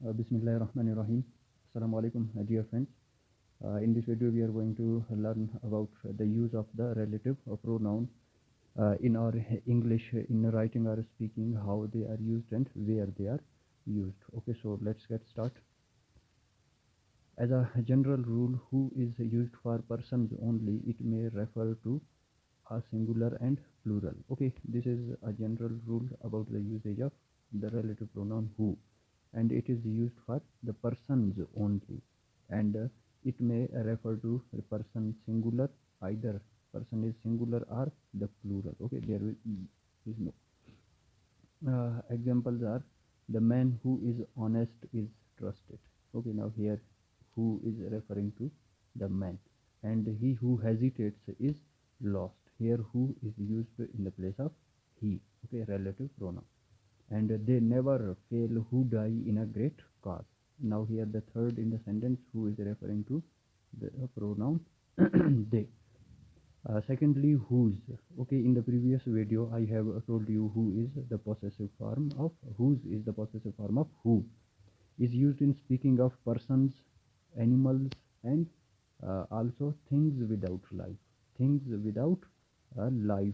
Bismillahirrahmanirrahim. Assalamu alaikum, dear friends. In this video, we are going to learn about the use of the relative pronoun in our English, in writing or speaking, how they are used and where they are used. Okay, so let's get started. As a general rule, who is used for persons only, it may refer to a singular and plural. Okay, this is a general rule about the usage of the relative pronoun who, and it is used for the persons only, and it may refer to the person singular, either person is singular or the plural. Okay, is no examples are the man who is honest is trusted. Okay, now here who is referring to the man, and he who hesitates is lost. Here who is used in the place of he. Okay, relative pronoun. And they never fail who die in a great cause. Now here the third in the sentence, who is referring to the pronoun they. Secondly, whose. Okay, in the previous video I have told you who is the possessive form of who is used in speaking of persons, animals, and also things without life. Things without life.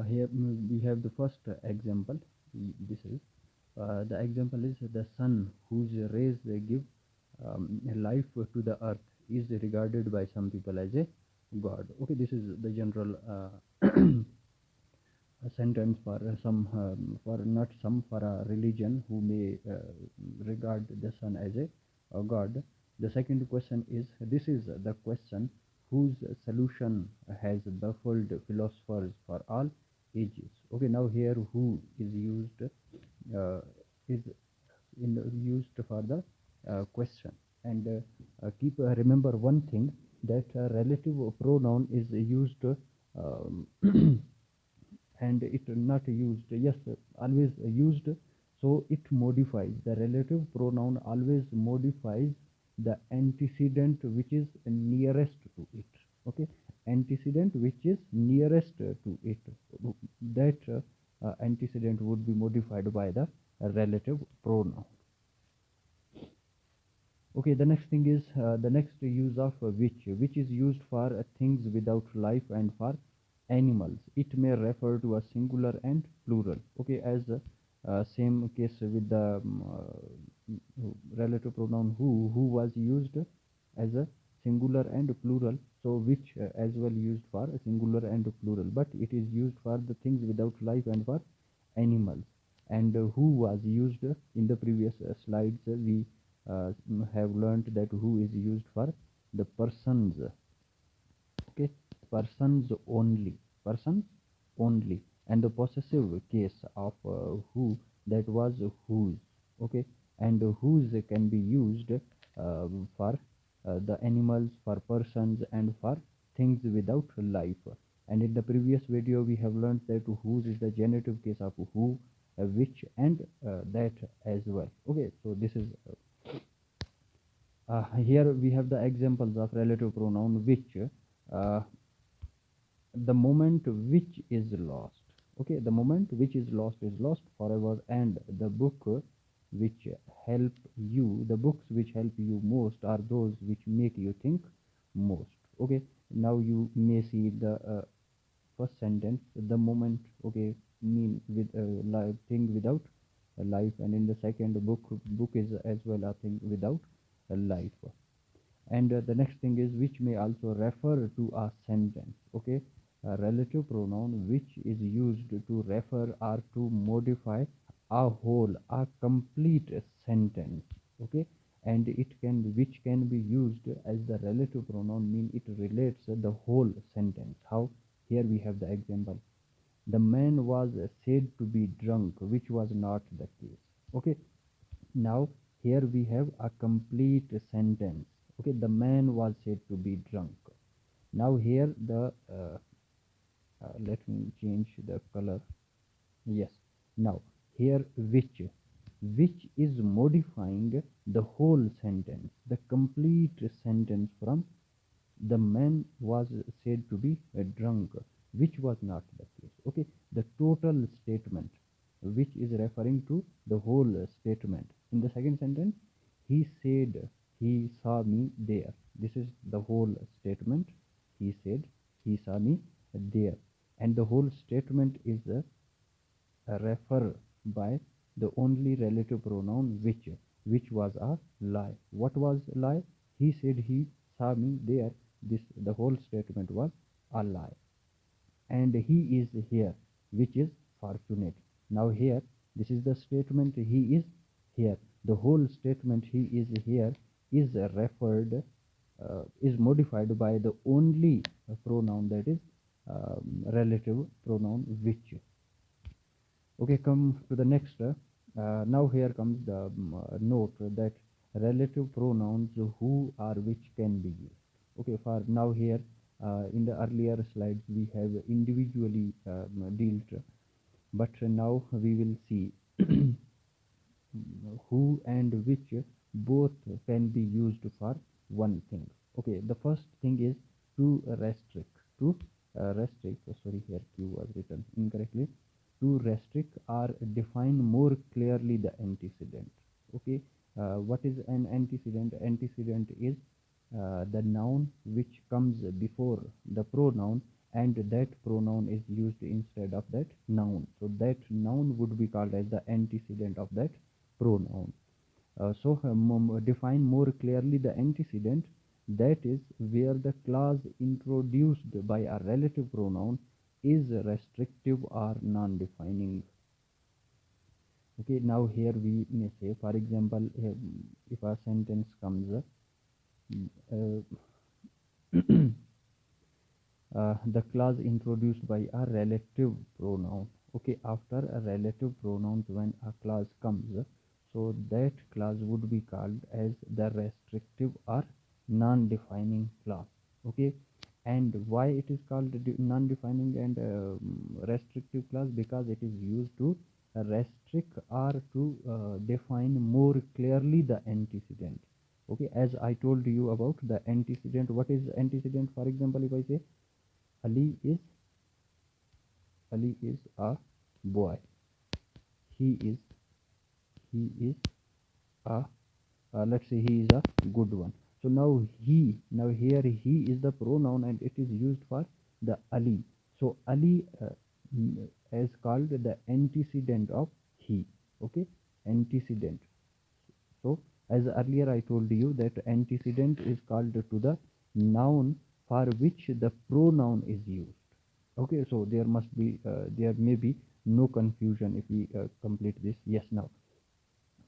Here we have the first example. This is the example is the sun whose rays give life to the earth is regarded by some people as a god. Okay, this is the general sentence for some for not some for a religion who may regard the sun as a god. The second question is, this is the question whose solution has baffled philosophers for all ages. Okay, now here who is used is used for the question, and keep remember one thing, that relative pronoun is used and it not used, yes, always used, so it modifies. The relative pronoun always modifies the antecedent which is nearest to it. Okay, antecedent which is nearest to it, that antecedent would be modified by the relative pronoun. Okay, the next thing is the next use of which is used for things without life and for animals. It may refer to a singular and plural. Okay, as same case with the relative pronoun who was used as a singular and plural, so which as well used for a singular and plural, but it is used for the things without life and for animals. And who was used in the previous slides, we have learned that who is used for the persons. Okay, persons only, and the possessive case of who, that was whose. Okay, and whose can be used for the animals, for persons, and for things without life. And in the previous video we have learned that whose is the genitive case of who, which, and that as well. Okay, so this is here we have the examples of relative pronoun which. The moment which is lost. Okay, the moment which is lost forever, and the which help you the books which help you most are those which make you think most. Okay, now you may see the first sentence, the moment, okay, mean with life, thing without a life, and in the second, book is as well a thing without a life. And the next thing is which may also refer to a sentence. Okay, a relative pronoun which is used to refer or to modify a whole, a complete sentence. Okay, and it can which can be used as the relative pronoun, mean it relates the whole sentence. How? Here we have the example, the man was said to be drunk, which was not the case. Okay, now here we have a complete sentence. Okay, the man was said to be drunk. Now here the let me change the color. Yes, now here which is modifying the whole sentence, the complete sentence, from the man was said to be drunk, which was not the case. Okay, the total statement, which is referring to the whole statement. In the second sentence, he said he saw me there. This is the whole statement. He said he saw me there, and the whole statement is refer by the only relative pronoun which was a lie. What was lie? He said he saw me there. This the whole statement was a lie. And he is here, which is fortunate. Now here, this is the statement he is here. The whole statement he is here is referred is modified by the only pronoun, that is relative pronoun which. Okay, come to the next. Now here comes the note that relative pronouns who or which can be used. Okay, for now here in the earlier slides we have individually dealt, but now we will see who and which both can be used for one thing. Okay, the first thing is to restrict. To restrict, sorry, here Q was written incorrectly. To restrict or define more clearly the antecedent. Okay, what is an antecedent? Antecedent is the noun which comes before the pronoun, and that pronoun is used instead of that noun. So that noun would be called as the antecedent of that pronoun. Define more clearly the antecedent, that is where the clause introduced by a relative pronoun is restrictive or non-defining. Okay, now here we may say, for example, if a sentence comes the clause introduced by a relative pronoun. Okay, after a relative pronoun, when a clause comes, so that clause would be called as the restrictive or non-defining clause. Okay, and why it is called non-defining and restrictive clause? Because it is used to restrict or to define more clearly the antecedent. Okay, as I told you about the antecedent. What is antecedent? For example, if I say Ali is a boy. He is a let's say he is a good one. So now here he is the pronoun and it is used for the Ali. So Ali is called the antecedent of he. Okay, antecedent. So as earlier I told you that antecedent is called to the noun for which the pronoun is used. Okay, so there may be no confusion if we complete this. Yes, now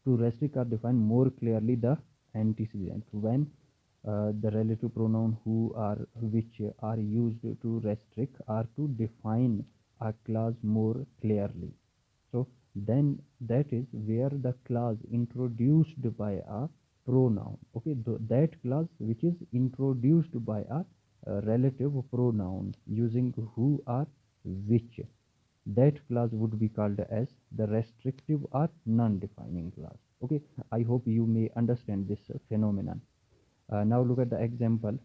to restrict or define more clearly the antecedent, when the relative pronoun who or which are used to restrict or to define a clause more clearly. So then that is where the clause introduced by a pronoun. Okay, that clause which is introduced by a relative pronoun using who or which, that clause would be called as the restrictive or non-defining clause. Okay, I hope you may understand this phenomenon. Now look at the example,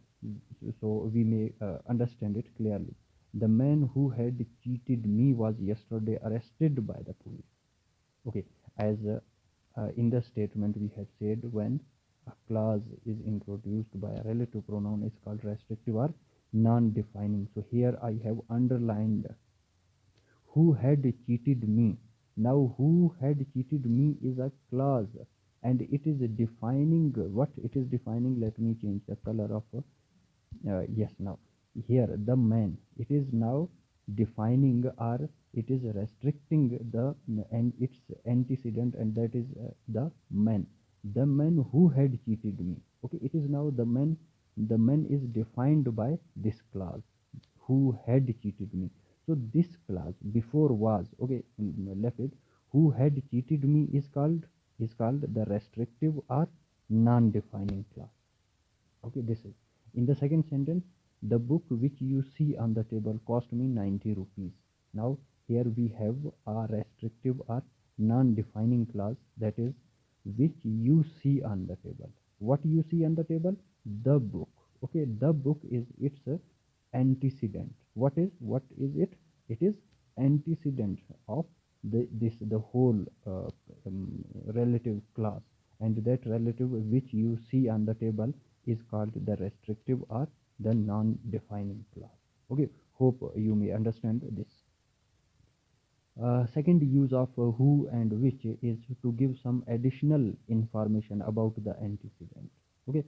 so we may understand it clearly. The man who had cheated me was yesterday arrested by the police. Okay, as in the statement we had said, when a clause is introduced by a relative pronoun is called restrictive or non-defining. So here I have underlined who had cheated me. Now who had cheated me is a clause and it is defining what it is defining. Let me change the color of yes, now here the man, it is now defining or it is restricting the and its antecedent, and that is the man who had cheated me. Okay, it is now the man is defined by this clause who had cheated me. So this clause before was okay, left it, who had cheated me is called the restrictive or non-defining clause. Okay, this is in the second sentence, the book which you see on the table cost me 90 rupees. Now here we have a restrictive or non-defining clause, that is which you see on the table. What you see on the table? The book. Okay, the book is its antecedent. What is it? It is antecedent of the whole relative class, and that relative which you see on the table is called the restrictive or the non-defining class. Okay, hope you may understand this. Second use of who and which is to give some additional information about the antecedent. Okay,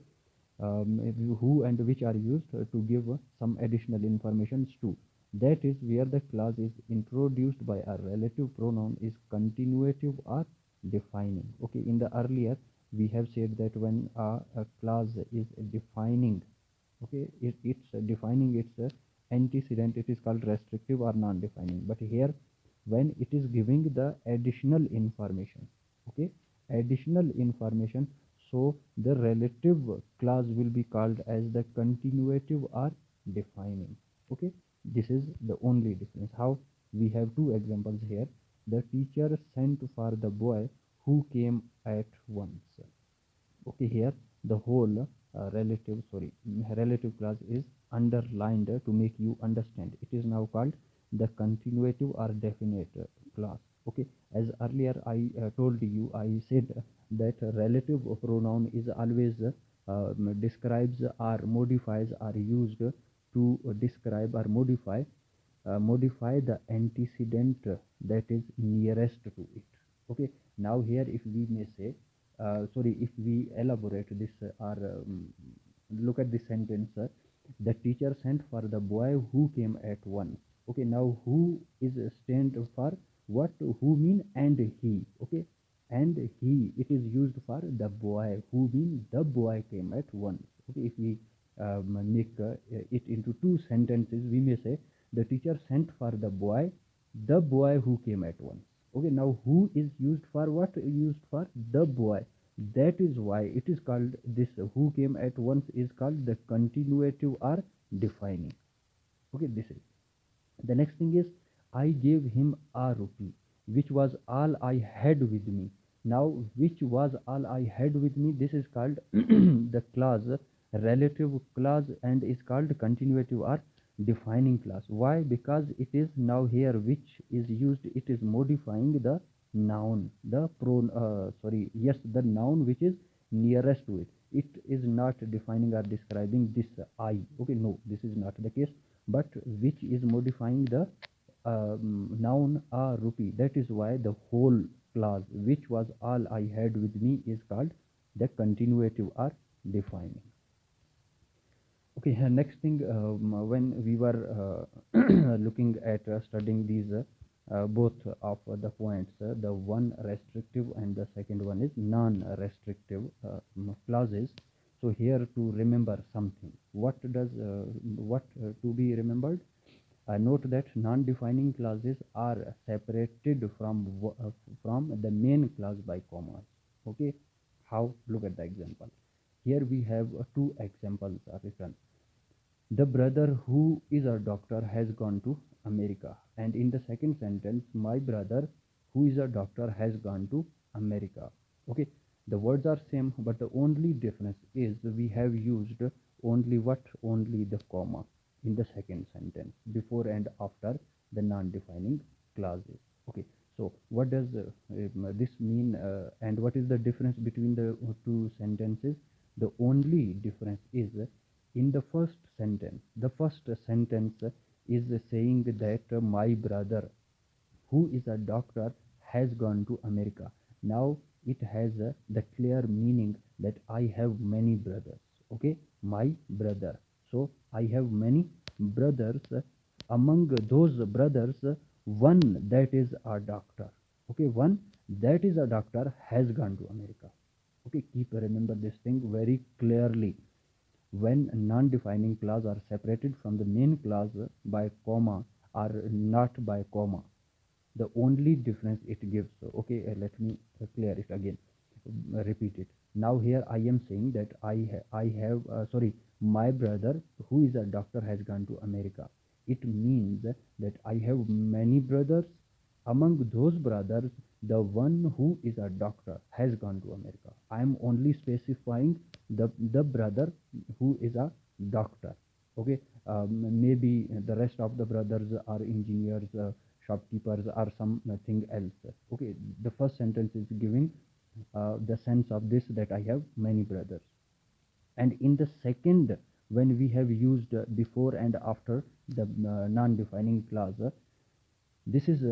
who and which are used to give some additional informations to. That is where the clause is introduced by a relative pronoun is continuative or defining. Okay, in the earlier we have said that when a clause is defining, okay, it's defining its antecedent, it is called restrictive or non-defining. But here when it is giving the additional information, okay, additional information, so the relative clause will be called as the continuative or defining. Okay, this is the only difference. How? We have two examples here. The teacher sent for the boy who came at once. Okay, here the whole relative clause is underlined to make you understand. It is now called the continuative or definite clause. Okay, as earlier I told you, I said that relative pronoun is always describes or modifies or used to describe or modify the antecedent that is nearest to it. Okay, now here if we may say, if we elaborate this or look at this sentence, the teacher sent for the boy who came at once. Okay, now who is stand for what? Who mean and he. Okay, and he, it is used for the boy, who mean the boy came at once. Okay, if we make it into two sentences, we may say the teacher sent for the boy who came at once. Okay, now who is used for what? Used for the boy. That is why it is called, this who came at once is called the continuative or defining. Okay, this is the next thing is, I gave him a rupee, which was all I had with me. Now, which was all I had with me, this is called the clause, relative clause, and is called continuative or defining clause. Why? Because it is now here which is used, it is modifying the noun, the noun which is nearest to it. It is not defining or describing this I. Okay, no, this is not the case, but which is modifying the noun a rupee. That is why the whole clause, which was all I had with me, is called the continuative or defining. Okay, next thing, when we were looking at studying these both of the points, the one restrictive and the second one is non-restrictive clauses. So here to remember something, what to be remembered? Note that non-defining clauses are separated from the main clause by commas. Okay, how? Look at the example. Here we have two examples are written. The brother who is a doctor has gone to America. And in the second sentence, my brother who is a doctor has gone to America. Okay, the words are same, but the only difference is we have used only what? Only the comma in the second sentence, before and after the non-defining clauses. Okay, so what does this mean, and what is the difference between the two sentences? The only difference is, in the first sentence is saying that my brother who is a doctor has gone to America. Now it has the clear meaning that I have many brothers. Okay, my brother. So I have many brothers. Among those brothers, one that is a doctor. Okay, one that is a doctor has gone to America. Okay, keep remember this thing very clearly. When non-defining clause are separated from the main clause by comma or not by comma, the only difference it gives. Okay, let me clear it again, repeat it. Now here I am saying that I have my brother who is a doctor has gone to America. It means that I have many brothers. Among those brothers, the one who is a doctor has gone to America. I am only specifying the brother who is a doctor. Okay, maybe the rest of the brothers are engineers, shopkeepers or something else. Okay, the first sentence is giving the sense of this, that I have many brothers. And in the second, when we have used before and after the non-defining clause, this is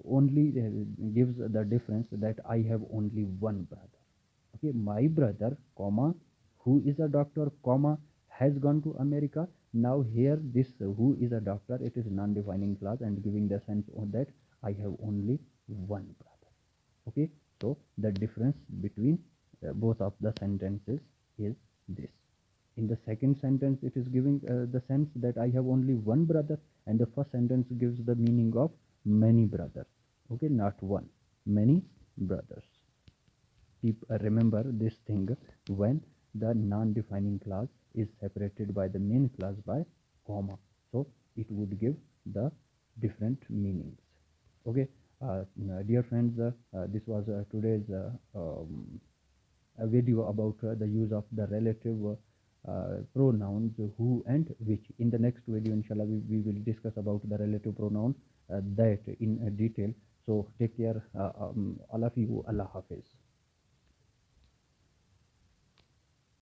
only gives the difference that I have only one brother. Okay, my brother, comma, who is a doctor, comma, has gone to America. Now here this who is a doctor, it is non-defining clause and giving the sense of that I have only one brother. Okay, so the difference between both of the sentences is this. In the second sentence, it is giving the sense that I have only one brother, and the first sentence gives the meaning of many brothers. Okay, not one, many brothers. Keep remember this thing when the non-defining clause is separated by the main clause by comma, so it would give the different meanings. Okay, dear friends, this was today's a video about the use of the relative pronouns who and which. In the next video, inshallah, we will discuss about the relative pronoun that in detail. So take care, all of you. Allah Hafiz.